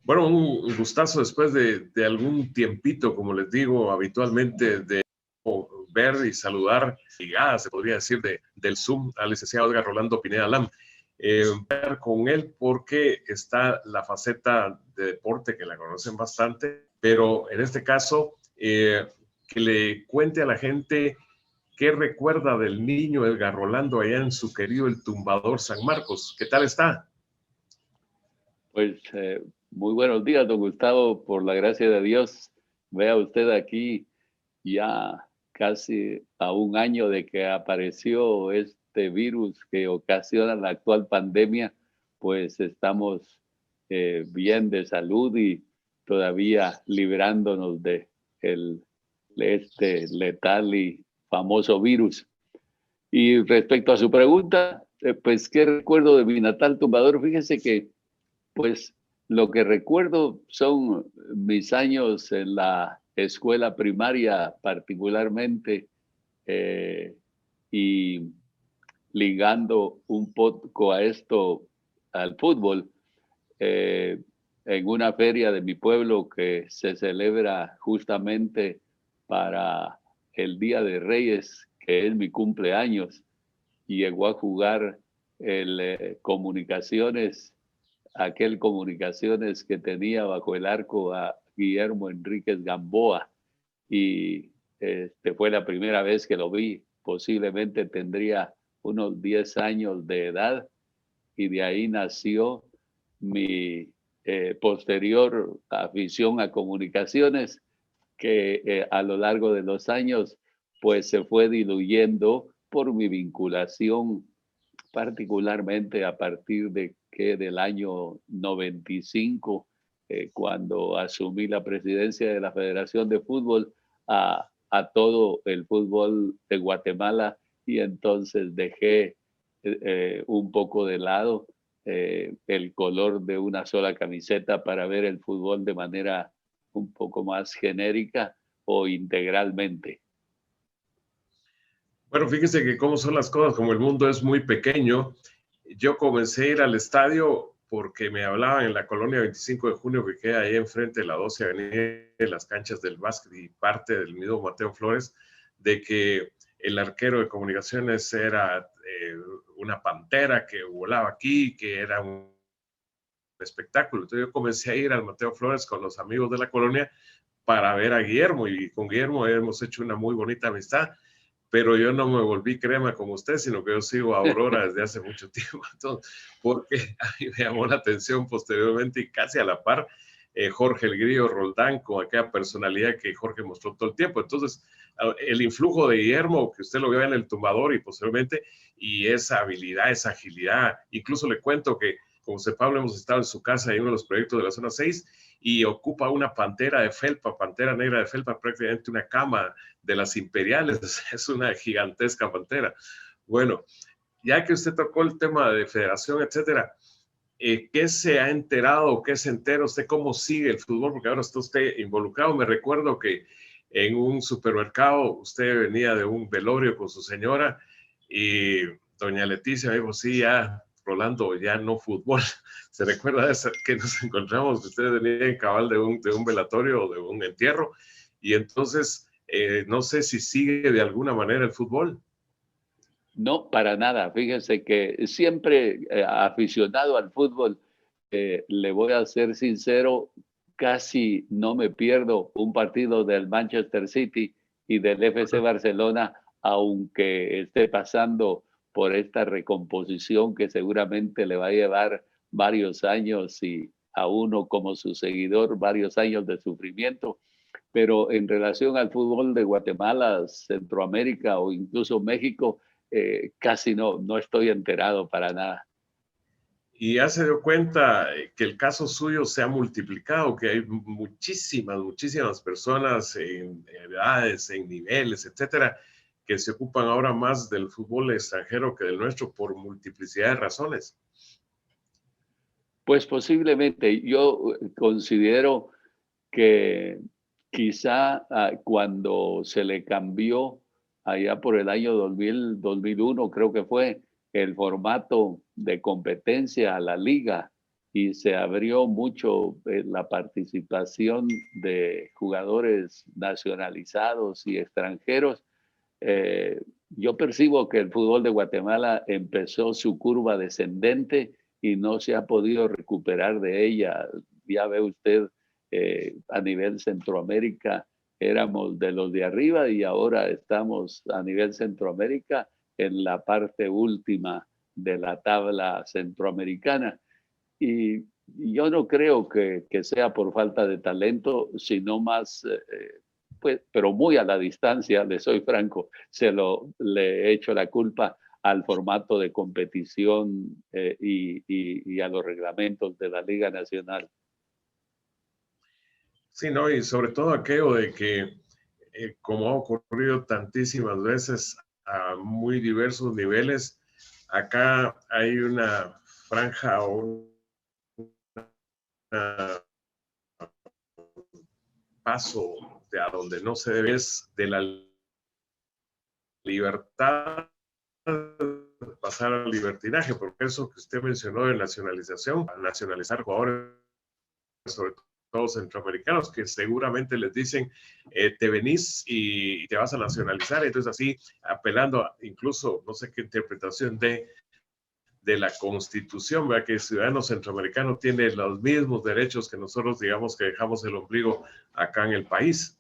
Bueno, un gustazo después de algún tiempito, como les digo, habitualmente de ver y saludar, ligada, se podría decir, del Zoom al licenciado Edgar Rolando Pineda Lam. Ver con él porque está la faceta de deporte que la conocen bastante, pero en este caso, que le cuente a la gente qué recuerda del niño Edgar Rolando allá en su querido El Tumbador San Marcos. ¿Qué tal está? Pues muy buenos días, don Gustavo, por la gracia de Dios. Vea usted aquí ya casi a un año de que apareció este virus que ocasiona la actual pandemia, pues estamos bien de salud y todavía librándonos de este letal y famoso virus. Y respecto a su pregunta, pues, ¿qué recuerdo de mi natal Tumbador? Fíjese que pues lo que recuerdo son mis años en la escuela primaria particularmente, y ligando un poco a esto, al fútbol, eh, en una feria de mi pueblo que se celebra justamente para el Día de Reyes, que es mi cumpleaños, y llegó a jugar el aquel Comunicaciones que tenía bajo el arco a Guillermo Enríquez Gamboa, y fue la primera vez que lo vi. Posiblemente tendría unos 10 años de edad, y de ahí nació mi posterior afición a comunicaciones, que a lo largo de los años pues se fue diluyendo por mi vinculación, particularmente a partir del año 95, cuando asumí la presidencia de la Federación de Fútbol, a todo el fútbol de Guatemala, y entonces dejé un poco de lado el color de una sola camiseta para ver el fútbol de manera un poco más genérica o integralmente. Bueno, fíjese que cómo son las cosas, como el mundo es muy pequeño. Yo comencé a ir al estadio porque me hablaban en la colonia 25 de junio, que queda ahí enfrente de la 12 Avenida, de las canchas del básquet y parte del mismo Mateo Flores, de que el arquero de Comunicaciones era una pantera que volaba aquí, que era un espectáculo. Entonces yo comencé a ir al Mateo Flores con los amigos de la colonia para ver a Guillermo, y con Guillermo hemos hecho una muy bonita amistad, pero yo no me volví crema como usted, sino que yo sigo a Aurora desde hace mucho tiempo. Entonces, porque a mí me llamó la atención posteriormente y casi a la par, Jorge el Grillo Roldán, con aquella personalidad que Jorge mostró todo el tiempo. Entonces, el influjo de Guillermo, que usted lo vio en El Tumbador y posteriormente, y esa habilidad, esa agilidad, incluso le cuento que con José Pablo hemos estado en su casa en uno de los proyectos de la zona 6, y ocupa una pantera de felpa, pantera negra de felpa, prácticamente una cama de las imperiales. Es una gigantesca pantera. Bueno, ya que usted tocó el tema de federación, etcétera, ¿qué se ha enterado, qué se entera usted, cómo sigue el fútbol? Porque ahora está usted involucrado. Me recuerdo que en un supermercado usted venía de un velorio con su señora y doña Leticia me dijo, sí, ya, Rolando, ya no fútbol. ¿Se recuerda de eso, que nos encontramos? Usted venía en cabal de un velatorio o de un entierro, y entonces no sé si sigue de alguna manera el fútbol. No, para nada. Fíjense que siempre aficionado al fútbol, le voy a ser sincero, casi no me pierdo un partido del Manchester City y del FC Barcelona, aunque esté pasando por esta recomposición que seguramente le va a llevar varios años, y a uno como su seguidor varios años de sufrimiento. Pero en relación al fútbol de Guatemala, Centroamérica o incluso México, casi no estoy enterado para nada. Y ya se dio cuenta que el caso suyo se ha multiplicado, que hay muchísimas personas en edades, en niveles, etcétera, que se ocupan ahora más del fútbol extranjero que del nuestro por multiplicidad de razones. Pues posiblemente yo considero que quizá cuando se le cambió allá por el año 2001, creo que fue, el formato de competencia a la liga, y se abrió mucho la participación de jugadores nacionalizados y extranjeros. Yo percibo que el fútbol de Guatemala empezó su curva descendente y no se ha podido recuperar de ella. Ya ve usted, a nivel Centroamérica éramos de los de arriba y ahora estamos a nivel Centroamérica en la parte última de la tabla centroamericana. Y yo no creo que sea por falta de talento, sino más, pues, pero muy a la distancia, le soy franco, le echo la culpa al formato de competición y a los reglamentos de la Liga Nacional. Sí, no, y sobre todo aquello de que, como ha ocurrido tantísimas veces a muy diversos niveles, acá hay una franja o un paso de a donde no se debe, es de la libertad pasar al libertinaje, porque eso que usted mencionó de nacionalización, nacionalizar jugadores, sobre todo centroamericanos, que seguramente les dicen, te venís y te vas a nacionalizar, entonces así apelando a, incluso, no sé qué interpretación de la Constitución, ¿verdad? Que el ciudadano centroamericano tiene los mismos derechos que nosotros, digamos, que dejamos el ombligo acá en el país.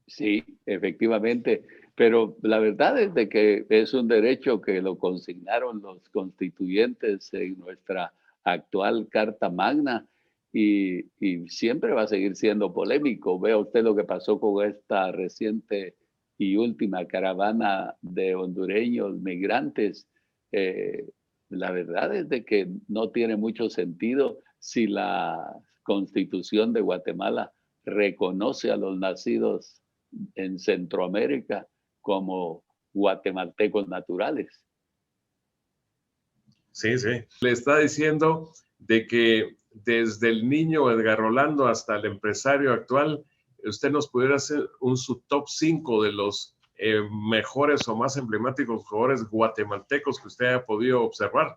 Sí, efectivamente, pero la verdad es de que es un derecho que lo consignaron los constituyentes en nuestra actual Carta Magna y siempre va a seguir siendo polémico. Vea usted lo que pasó con esta reciente y última caravana de hondureños migrantes. Eh, la verdad es de que no tiene mucho sentido si la Constitución de Guatemala reconoce a los nacidos en Centroamérica como guatemaltecos naturales. Sí, sí. Le está diciendo de que desde el niño Edgar Rolando hasta el empresario actual, usted nos pudiera hacer su top 5 de los mejores o más emblemáticos jugadores guatemaltecos que usted haya podido observar.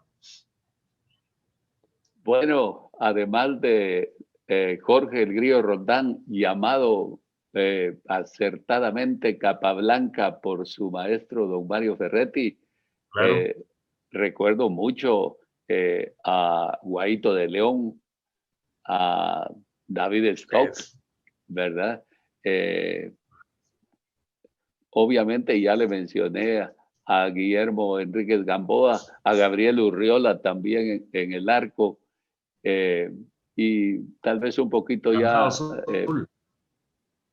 Bueno, además de Jorge el Grillo Roldán, llamado acertadamente Capablanca por su maestro don Mario Ferretti, Claro. recuerdo mucho a Guaito de León, a David Stock, ¿verdad? Obviamente ya le mencioné a Guillermo Enríquez Gamboa, a Gabriel Urriola también en el arco, y tal vez un poquito ya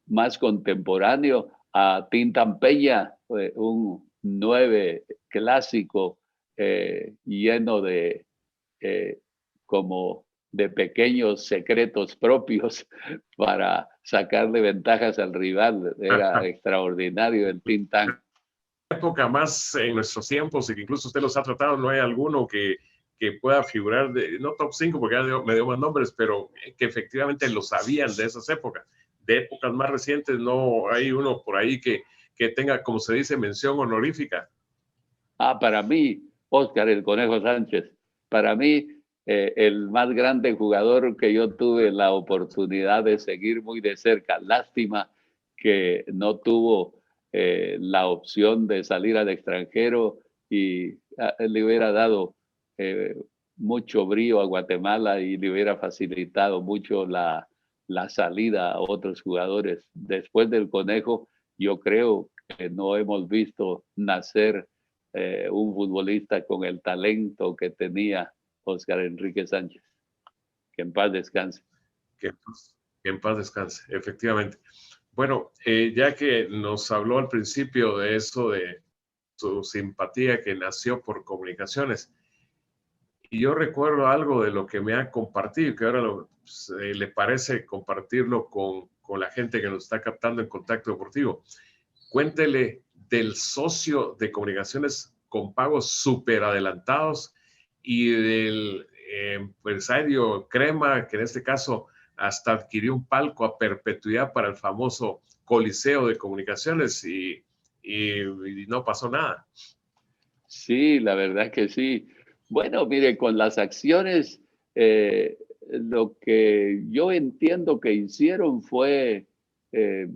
más contemporáneo a Tintan Peña, un 9 clásico lleno de como de pequeños secretos propios para sacarle ventajas al rival. Era extraordinario el Tintán. Época más en nuestros tiempos, y que incluso usted los ha tratado, no hay alguno que pueda figurar, no top 5 porque ya me dio más nombres, pero que efectivamente lo sabían de esas épocas. De épocas más recientes no hay uno por ahí que tenga, como se dice, mención honorífica. Para mí, Óscar el Conejo Sánchez, para mí el más grande jugador que yo tuve la oportunidad de seguir muy de cerca. Lástima que no tuvo la opción de salir al extranjero y le hubiera dado mucho brío a Guatemala y le hubiera facilitado mucho la salida a otros jugadores. Después del Conejo, yo creo que no hemos visto nacer un futbolista con el talento que tenía Óscar Enrique Sánchez. Que en paz descanse. Que en paz descanse, efectivamente. Bueno, ya que nos habló al principio de eso, de su simpatía que nació por comunicaciones, y yo recuerdo algo de lo que me ha compartido, que ahora le parece compartirlo con la gente que nos está captando en Contacto Deportivo. Cuéntele del socio de comunicaciones con pagos súper adelantados y del empresario Crema, que en este caso hasta adquirió un palco a perpetuidad para el famoso Coliseo de Comunicaciones y no pasó nada. Sí, la verdad que sí. Bueno, mire, con las acciones Lo que yo entiendo que hicieron fue eh,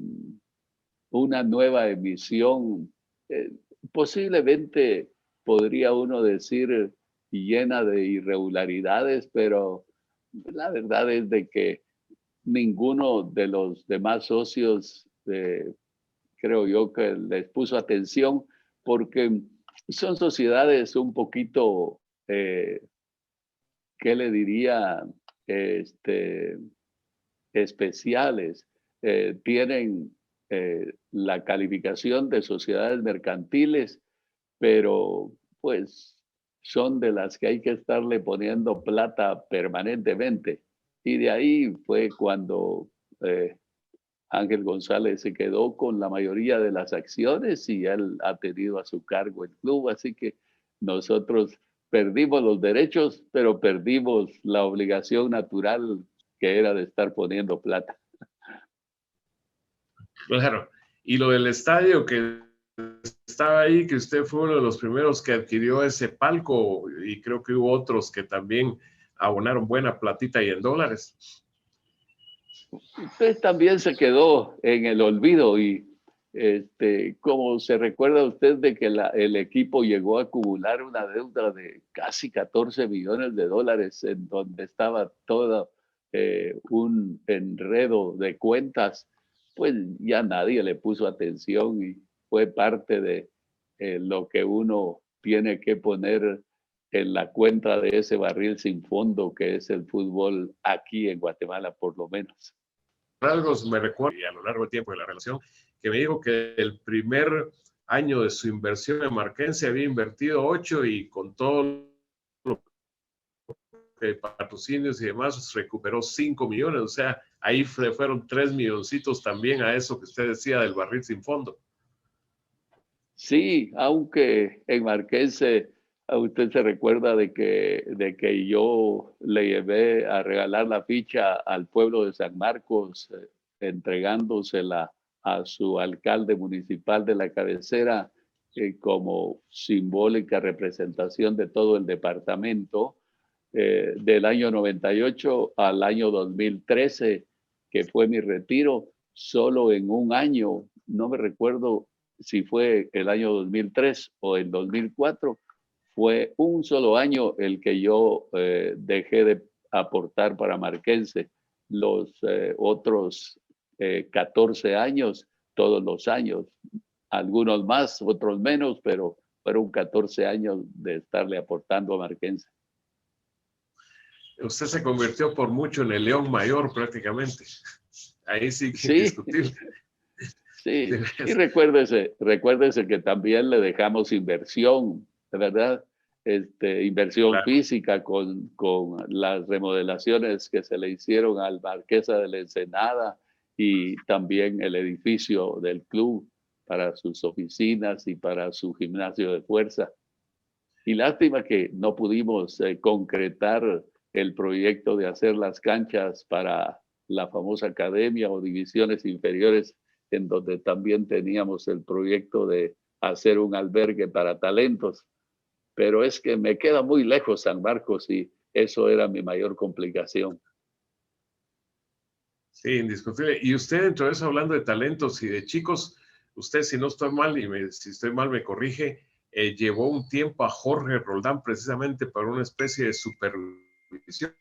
una nueva emisión, eh, posiblemente podría uno decir llena de irregularidades, pero la verdad es de que ninguno de los demás socios, creo yo, que les puso atención, porque son sociedades un poquito, ¿qué le diría? Este, especiales. Tienen la calificación de sociedades mercantiles, pero pues son de las que hay que estarle poniendo plata permanentemente. Y de ahí fue cuando Ángel González se quedó con la mayoría de las acciones y él ha tenido a su cargo el club, así que nosotros perdimos los derechos, pero perdimos la obligación natural que era de estar poniendo plata. Claro. Y lo del estadio que estaba ahí, que usted fue uno de los primeros que adquirió ese palco y creo que hubo otros que también abonaron buena platita y en dólares. Pues también se quedó en el olvido y como se recuerda usted de que el equipo llegó a acumular una deuda de casi 14 millones de dólares en donde estaba todo un enredo de cuentas, pues ya nadie le puso atención y fue parte de lo que uno tiene que poner en la cuenta de ese barril sin fondo que es el fútbol aquí en Guatemala, por lo menos. Algo me recuerdo y a lo largo del tiempo de la relación que me dijo que el primer año de su inversión en Marquense había invertido 8 y con todo lo que patrocinios y demás recuperó 5 millones, o sea, ahí fueron 3 milloncitos también a eso que usted decía del barril sin fondo. Sí, aunque en Marquense, a usted se recuerda de que yo le llevé a regalar la ficha al pueblo de San Marcos, entregándosela a su alcalde municipal de la cabecera como simbólica representación de todo el departamento, del año 98 al año 2013, que fue mi retiro, solo en un año, no me recuerdo si fue el año 2003 o el 2004, fue un solo año el que yo dejé de aportar para Marquense. Los otros 14 años, todos los años, algunos más, otros menos, pero fueron 14 años de estarle aportando a Marquense. Usted se convirtió por mucho en el león mayor prácticamente. Ahí sí que Sí, indiscutible. sí, y recuérdese que también le dejamos inversión, de verdad, inversión Claro. física con las remodelaciones que se le hicieron al Marquesa de la Ensenada y también el edificio del club para sus oficinas y para su gimnasio de fuerza. Y lástima que no pudimos concretar el proyecto de hacer las canchas para la famosa academia o divisiones inferiores, en donde también teníamos el proyecto de hacer un albergue para talentos. Pero es que me queda muy lejos San Marcos y eso era mi mayor complicación. Sí, indiscutible. Y usted, dentro de eso, hablando de talentos y de chicos, usted, si no estoy mal, y si estoy mal me corrige, llevó un tiempo a Jorge Roldán precisamente para una especie de supervisión.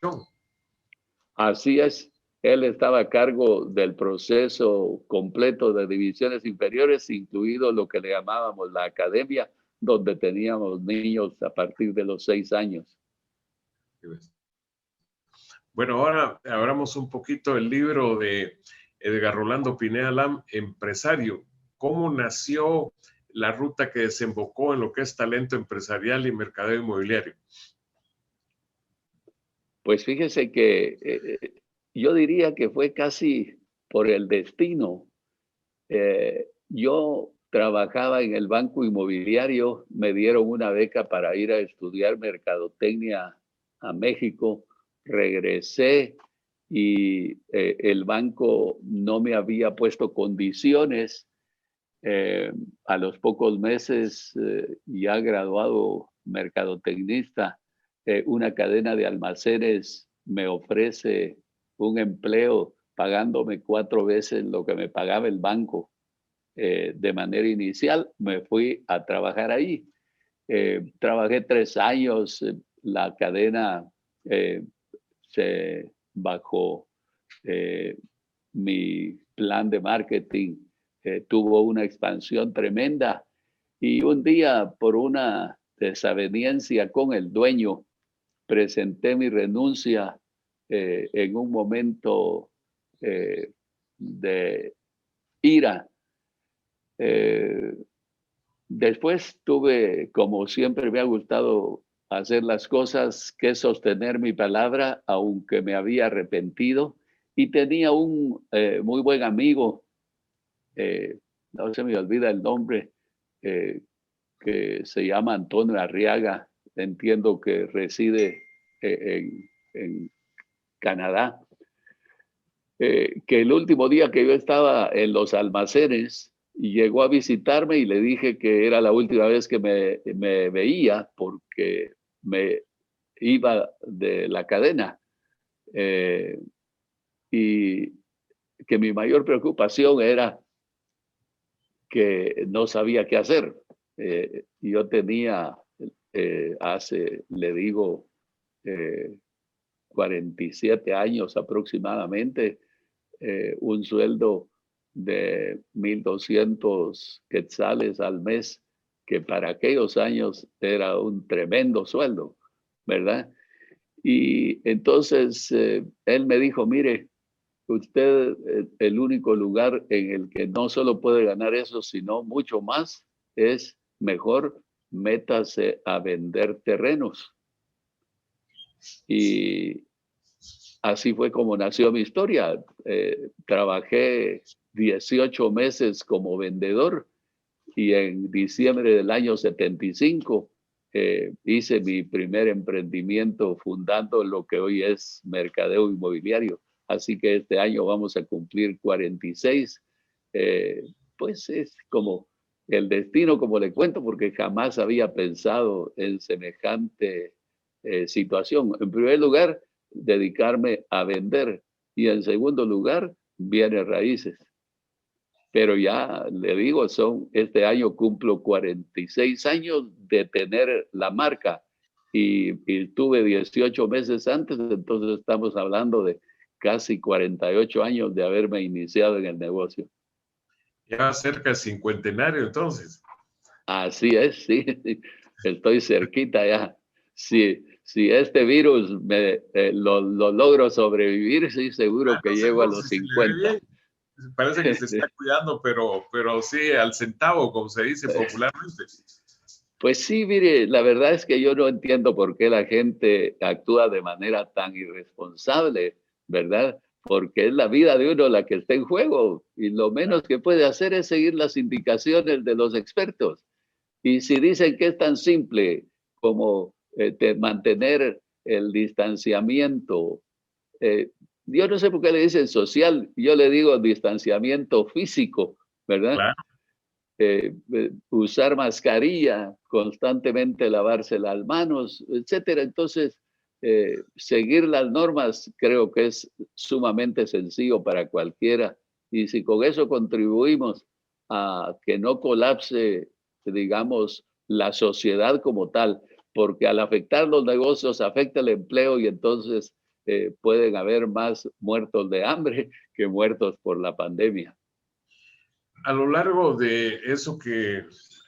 Así es, él estaba a cargo del proceso completo de divisiones inferiores, incluido lo que le llamábamos la academia, donde teníamos niños a partir de los 6 años. Bueno, ahora abramos un poquito el libro de Edgar Rolando Pineda Lam, empresario. ¿Cómo nació la ruta que desembocó en lo que es talento empresarial y mercadeo inmobiliario? Pues fíjese que yo diría que fue casi por el destino. Yo trabajaba en el banco inmobiliario, me dieron una beca para ir a estudiar mercadotecnia a México, regresé y el banco no me había puesto condiciones. A los pocos meses, ya graduado mercadotecnista, una cadena de almacenes me ofrece un empleo pagándome 4 veces lo que me pagaba el banco de manera inicial. Me fui a trabajar ahí. Trabajé 3 años. La cadena bajo mi plan de marketing tuvo una expansión tremenda, y un día, por una desaveniencia con el dueño, presenté mi renuncia en un momento de ira. Después tuve, como siempre me ha gustado hacer las cosas, que sostener mi palabra, aunque me había arrepentido. Y tenía un muy buen amigo, no se me olvida el nombre, que se llama Antonio Arriaga, entiendo que reside en Canadá, que el último día que yo estaba en los almacenes, llegó a visitarme y le dije que era la última vez que me veía porque me iba de la cadena, y que mi mayor preocupación era que no sabía qué hacer. Yo tenía le digo, 47 años aproximadamente, un sueldo de 1,200 quetzales al mes, que para aquellos años era un tremendo sueldo, ¿verdad? Y entonces él me dijo, mire, usted, el único lugar en el que no solo puede ganar eso, sino mucho más, es mejor métase a vender terrenos. Y así fue como nació mi historia. Trabajé 18 meses como vendedor, y en diciembre del año 75 hice mi primer emprendimiento fundando lo que hoy es Mercadeo Inmobiliario. Así que este año vamos a cumplir 46. Pues es como el destino, como le cuento, porque jamás había pensado en semejante situación. En primer lugar, dedicarme a vender, y en segundo lugar, bienes raíces. Pero ya le digo, este año cumplo 46 años de tener la marca, y tuve 18 meses antes, entonces estamos hablando de casi 48 años de haberme iniciado en el negocio. Ya cerca del cincuentenario, entonces. Así es, sí, estoy cerquita ya. Si este virus lo logro sobrevivir, sí, seguro que llego a los Si se le ve 50. bien. Parece que se está cuidando, pero sí, al centavo, como se dice popularmente. Pues sí, mire, la verdad es que yo no entiendo por qué la gente actúa de manera tan irresponsable, ¿verdad? Porque es la vida de uno la que está en juego, y lo menos que puede hacer es seguir las indicaciones de los expertos. Y si dicen que es tan simple como mantener el distanciamiento, eh, yo no sé por qué le dicen social, yo le digo distanciamiento físico, ¿verdad? Claro. Usar mascarilla, constantemente lavarse las manos, etcétera. Entonces, seguir las normas creo que es sumamente sencillo para cualquiera. Y si con eso contribuimos a que no colapse, digamos, la sociedad como tal, porque al afectar los negocios afecta el empleo, y entonces pueden haber más muertos de hambre que muertos por la pandemia. A lo largo de eso que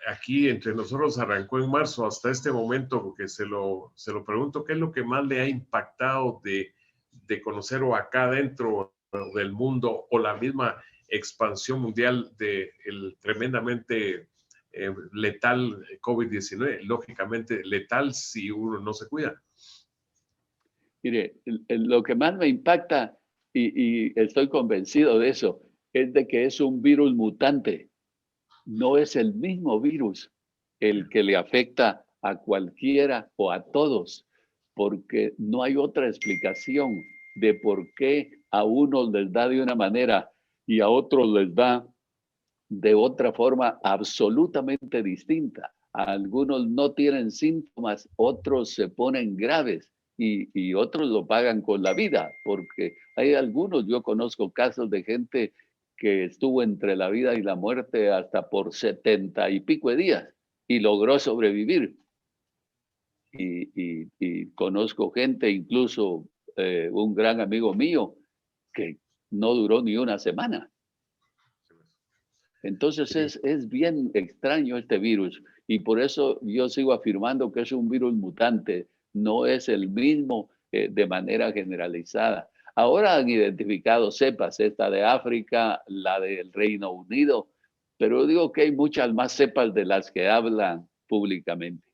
aquí entre nosotros arrancó en marzo hasta este momento, porque se lo pregunto, ¿qué es lo que más le ha impactado de conocer, o acá dentro del mundo, o la misma expansión mundial del tremendamente letal COVID-19? Lógicamente letal si uno no se cuida. Mire, lo que más me impacta, y estoy convencido de eso, es de que es un virus mutante. No es el mismo virus el que le afecta a cualquiera o a todos, porque no hay otra explicación de por qué a unos les da de una manera y a otros les da de otra forma absolutamente distinta. Algunos no tienen síntomas, otros se ponen graves, y otros lo pagan con la vida, porque hay algunos, yo conozco casos de gente que estuvo entre la vida y la muerte hasta por 70 y pico de días y logró sobrevivir. Y conozco gente, incluso un gran amigo mío, que no duró ni una semana. Entonces Sí. es bien extraño este virus y por eso yo sigo afirmando que es un virus mutante, no es el mismo de manera generalizada. Ahora han identificado cepas, esta de África, la del Reino Unido, pero digo que hay muchas más cepas de las que hablan públicamente.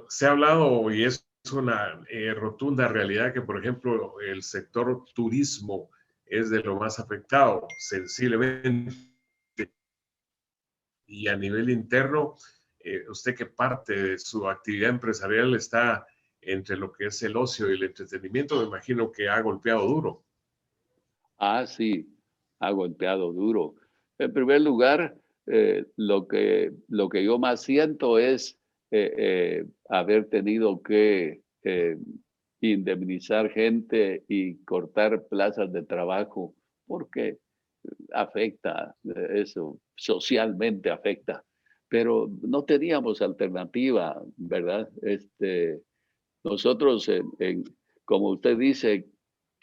Se ha hablado y es una rotunda realidad que, por ejemplo, el sector turismo es de lo más afectado sensiblemente. Y a nivel interno, usted que parte de su actividad empresarial está entre lo que es el ocio y el entretenimiento, me imagino que ha golpeado duro. Ah, sí, ha golpeado duro. En primer lugar, lo que yo más siento es haber tenido que indemnizar gente y cortar plazas de trabajo, porque afecta, eso socialmente afecta. Pero no teníamos alternativa, ¿verdad? Nosotros, como usted dice,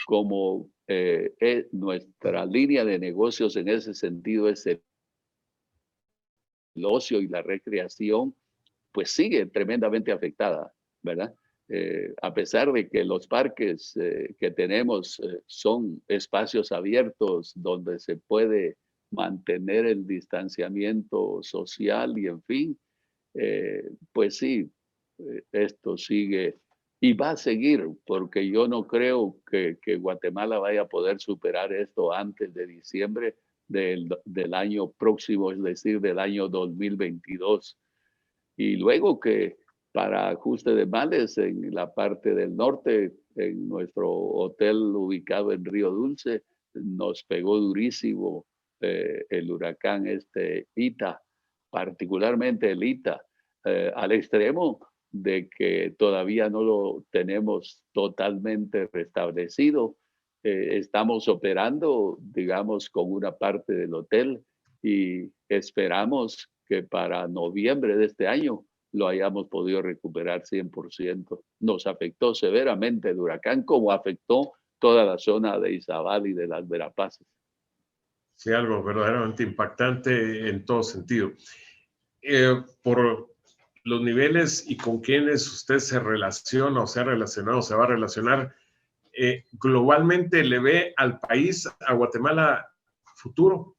como nuestra línea de negocios en ese sentido es el ocio y la recreación, pues sigue tremendamente afectada, ¿verdad? A pesar de que los parques que tenemos son espacios abiertos donde se puede mantener el distanciamiento social y en fin, pues sí, esto sigue y va a seguir, porque yo no creo que Guatemala vaya a poder superar esto antes de diciembre del año próximo, es decir, del año 2022. Y luego que para ajuste de males en la parte del norte, en nuestro hotel ubicado en Río Dulce, nos pegó durísimo el huracán Ita, particularmente el Ita, al extremo de que todavía no lo tenemos totalmente restablecido. Estamos operando, digamos, con una parte del hotel y esperamos que para noviembre de este año lo hayamos podido recuperar 100%. Nos afectó severamente el huracán, como afectó toda la zona de Izabal y de las Verapaces. Sí, algo verdaderamente impactante en todo sentido. Por los niveles y con quienes usted se relaciona o se ha relacionado, se va a relacionar, globalmente le ve al país, a Guatemala, futuro.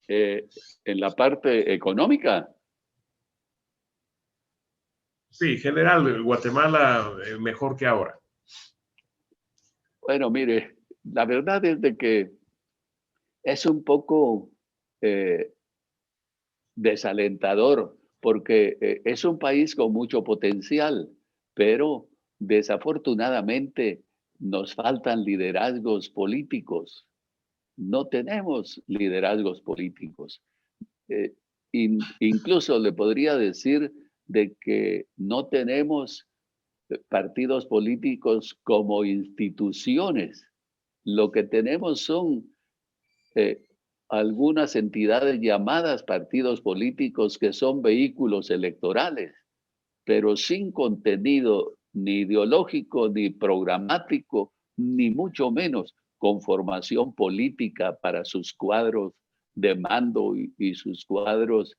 En la parte económica. Sí, general, Guatemala mejor que ahora. Bueno, mire, la verdad es de que es un poco eh, desalentador porque es un país con mucho potencial, pero desafortunadamente nos faltan liderazgos políticos. No tenemos liderazgos políticos. Eh, Incluso le podría decir de que no tenemos partidos políticos como instituciones. Lo que tenemos son eh, algunas entidades llamadas partidos políticos que son vehículos electorales, pero sin contenido ni ideológico, ni programático, ni mucho menos con formación política para sus cuadros de mando y sus cuadros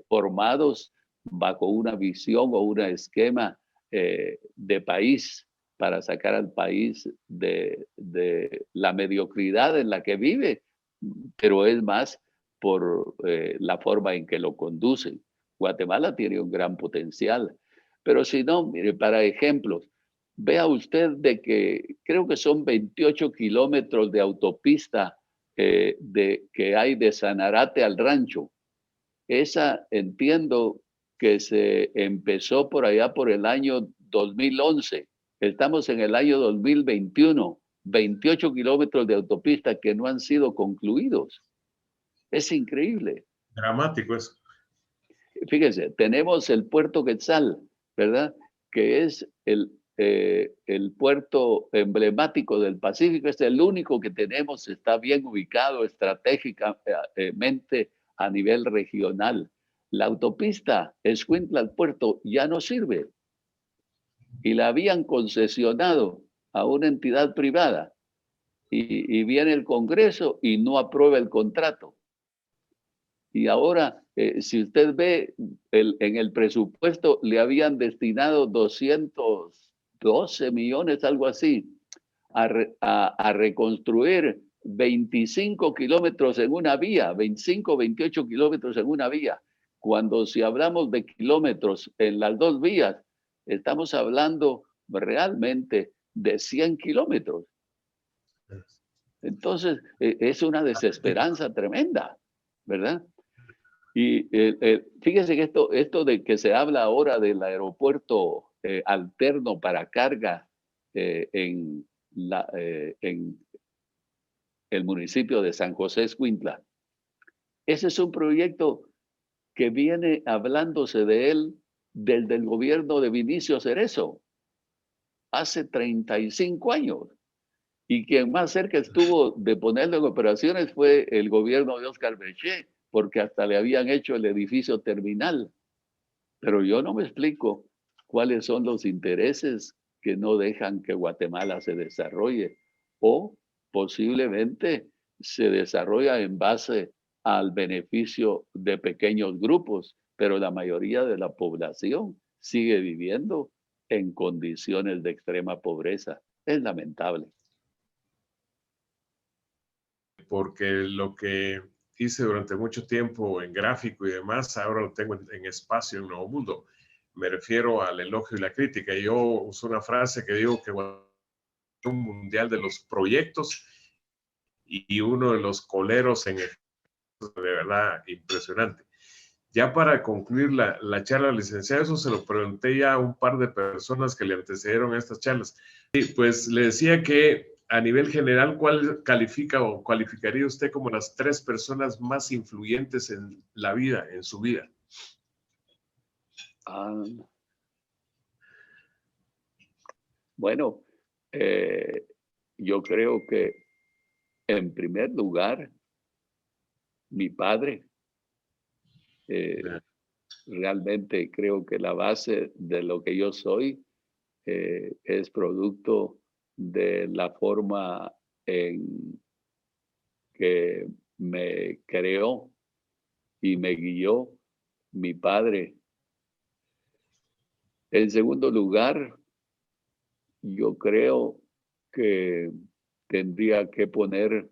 formados bajo una visión o un esquema de país para sacar al país de la mediocridad en la que vive, pero es más por la forma en que lo conducen. Guatemala tiene un gran potencial, pero si no, mire, para ejemplos, vea usted de que creo que son 28 kilómetros de autopista que hay de Sanarate al rancho. Esa entiendo que se empezó por allá por el año 2011. Estamos en el año 2021. 28 kilómetros de autopista que no han sido concluidos. Es increíble. Dramático eso. Fíjese, tenemos el puerto Quetzal, ¿verdad? Que es el puerto emblemático del Pacífico, es el único que tenemos, está bien ubicado estratégicamente a nivel regional. La autopista Escuintla al puerto ya no sirve y la habían concesionado a una entidad privada y viene el Congreso y no aprueba el contrato. Y ahora, si usted ve, en el presupuesto le habían destinado 212 millones, algo así, a reconstruir 25 kilómetros en una vía, 25, 28 kilómetros en una vía. Cuando si hablamos de kilómetros en las dos vías, estamos hablando realmente de 100 kilómetros. Entonces, es una desesperanza tremenda, ¿verdad? Y fíjese que esto de que se habla ahora del aeropuerto alterno para carga en el municipio de San José Escuintla, ese es un proyecto que viene hablándose de él desde el gobierno de Vinicio Cerezo, hace 35 años. Y quien más cerca estuvo de ponerlo en operaciones fue el gobierno de Oscar Bechet, porque hasta le habían hecho el edificio terminal. Pero yo no me explico cuáles son los intereses que no dejan que Guatemala se desarrolle, o posiblemente se desarrolla en base al beneficio de pequeños grupos, pero la mayoría de la población sigue viviendo en condiciones de extrema pobreza. Es lamentable. Porque lo que hice durante mucho tiempo en gráfico y demás, ahora lo tengo en espacio, en Nuevo Mundo. Me refiero al elogio y la crítica. Yo uso una frase que digo que un mundial de los proyectos y uno de los coleros en el, de verdad impresionante. Ya para concluir la charla, licenciado, eso se lo pregunté ya a un par de personas que le antecedieron a estas charlas. Y pues le decía que a nivel general, ¿cuál califica o cualificaría usted como las 3 personas más influyentes en la vida, en su vida? Bueno, yo creo que en primer lugar, mi padre. Realmente creo que la base de lo que yo soy es producto de la forma en que me creó y me guió mi padre. En segundo lugar, yo creo que tendría que poner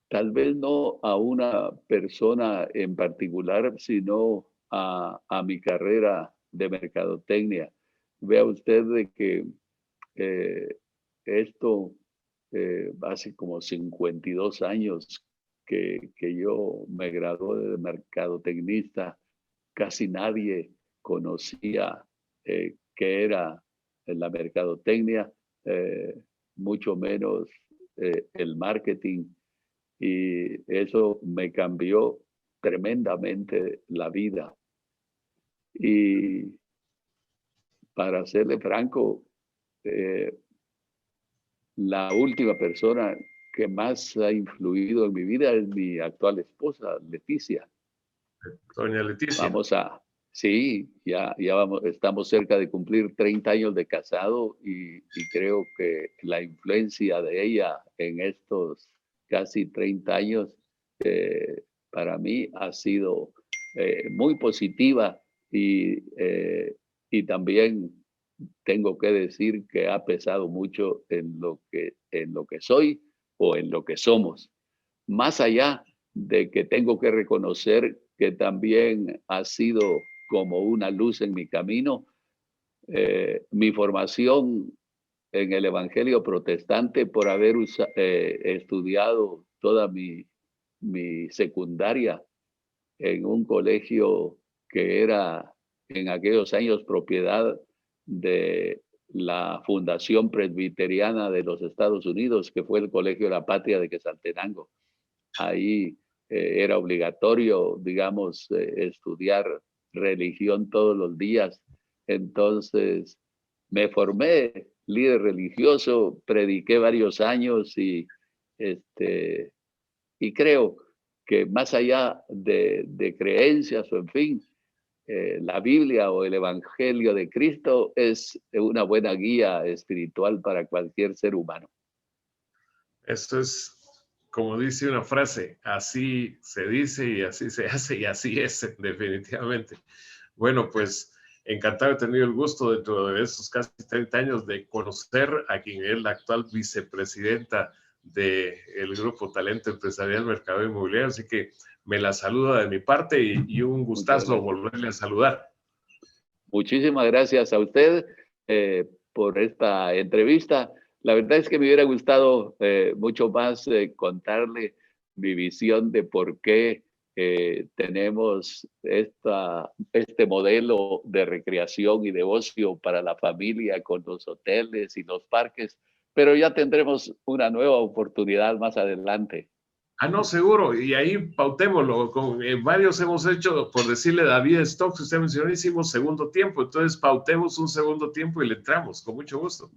tal vez no a una persona en particular, sino a mi carrera de mercadotecnia. Vea usted de que eh, esto hace como 52 años que yo me gradué de mercadotecnista. Casi nadie conocía qué era la mercadotecnia, mucho menos el marketing, y eso me cambió tremendamente la vida. Y para serle franco, la última persona que más ha influido en mi vida es mi actual esposa, Leticia. Doña Leticia. Sí, ya vamos, estamos cerca de cumplir 30 años de casado y creo que la influencia de ella en estos casi 30 años para mí ha sido muy positiva y también tengo que decir que ha pesado mucho en lo que soy o en lo que somos. Más allá de que tengo que reconocer que también ha sido como una luz en mi camino, mi formación en el Evangelio protestante por haber estudiado toda mi secundaria en un colegio que era en aquellos años propiedad de la Fundación Presbiteriana de los Estados Unidos, que fue el Colegio de la Patria de Quetzaltenango. Ahí era obligatorio, digamos, estudiar religión todos los días. Entonces, me formé líder religioso, prediqué varios años y creo que más allá de creencias o en fin, la Biblia o el Evangelio de Cristo es una buena guía espiritual para cualquier ser humano. Esto es, como dice una frase, así se dice y así se hace y así es, definitivamente. Bueno, pues encantado de tener el gusto dentro de esos casi 30 años de conocer a quien es la actual vicepresidenta del Grupo Talento Empresarial Mercado Inmobiliario, así que me la saluda de mi parte y un gustazo volverle a saludar. Muchísimas gracias a usted por esta entrevista. La verdad es que me hubiera gustado mucho más contarle mi visión de por qué tenemos este modelo de recreación y de ocio para la familia con los hoteles y los parques, pero ya tendremos una nueva oportunidad más adelante. Ah, no, seguro, y ahí pautémoslo. Varios hemos hecho, por decirle David Stokes, usted mencionó, hicimos segundo tiempo, entonces pautemos un segundo tiempo y le entramos, con mucho gusto.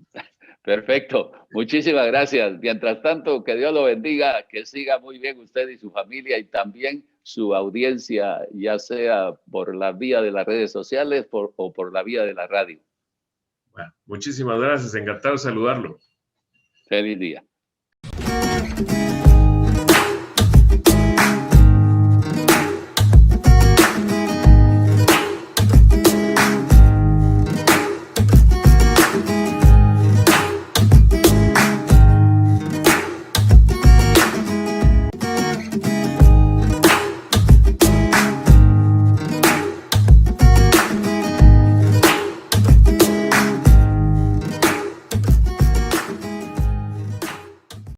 Perfecto, muchísimas gracias. Mientras tanto, que Dios lo bendiga, que siga muy bien usted y su familia y también su audiencia, ya sea por la vía de las redes sociales o por la vía de la radio. Bueno, muchísimas gracias, encantado de saludarlo. Feliz día.